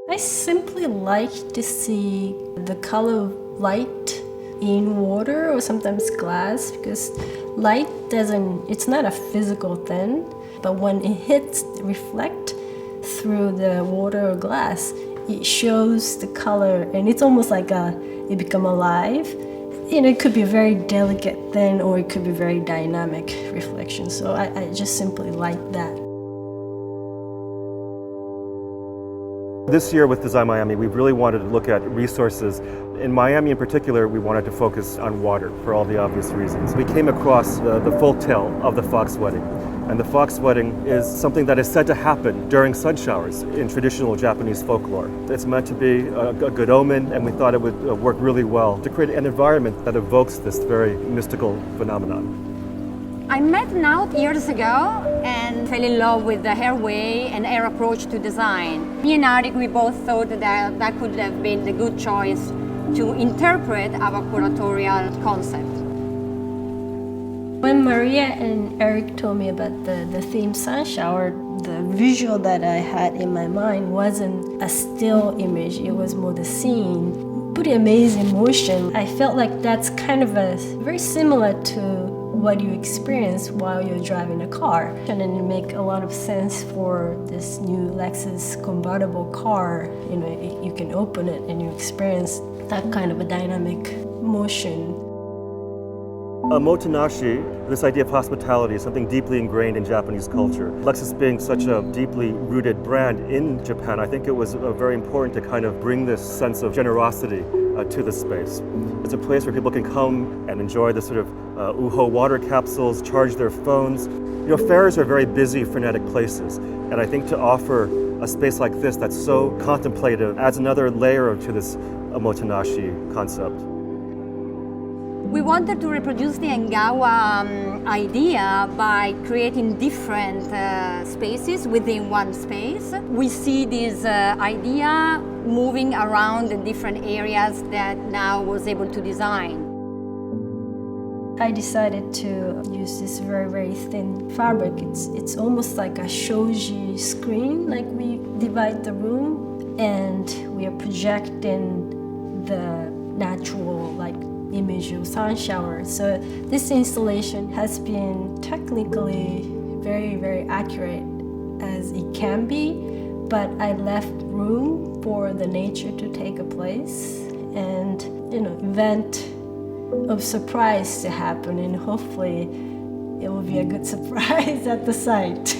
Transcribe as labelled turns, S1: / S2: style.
S1: I simply like to see the color of light in water or sometimes glass, because light it's not a physical thing, but when it reflect through the water or glass, it shows the color and it's almost like it become alive. It could be a very delicate thing or it could be very dynamic reflection. So I just simply like that.
S2: This year with Design Miami, we really wanted to look at resources. In Miami in particular, we wanted to focus on water for all the obvious reasons. We came across the folk tale of the fox wedding. And the fox wedding is something that is said to happen during sun showers in traditional Japanese folklore. It's meant to be a good omen, and we thought it would work really well to create an environment that evokes this very mystical phenomenon.
S3: I met Naut years ago and fell in love with her way and her approach to design. Me and Arik, we both thought that could have been the good choice to interpret our curatorial concept.
S1: When Maria and Eric told me about the theme Sunshower, the visual that I had in my mind wasn't a still image, it was more the scene. Pretty amazing motion. I felt like that's kind of very similar to what you experience while you're driving a car. And then it makes a lot of sense for this new Lexus convertible car. You can open it and you experience that kind of a dynamic motion.
S2: Omotenashi, this idea of hospitality, is something deeply ingrained in Japanese culture. Lexus being such a deeply rooted brand in Japan, I think it was very important to kind of bring this sense of generosity to the space. It's a place where people can come and enjoy the sort of uho water capsules, charge their phones. Fairs are very busy, frenetic places, and I think to offer a space like this that's so contemplative adds another layer to this omotenashi concept.
S3: We wanted to reproduce the Engawa idea by creating different spaces within one space. We see this idea moving around the different areas that Now was able to design.
S1: I decided to use this very, very thin fabric. It's almost like a shoji screen, like we divide the room and we are projecting the natural image of Sunshower. So this installation has been technically very, very accurate as it can be, but I left room for the nature to take a place and event of surprise to happen, and hopefully it will be a good surprise at the site.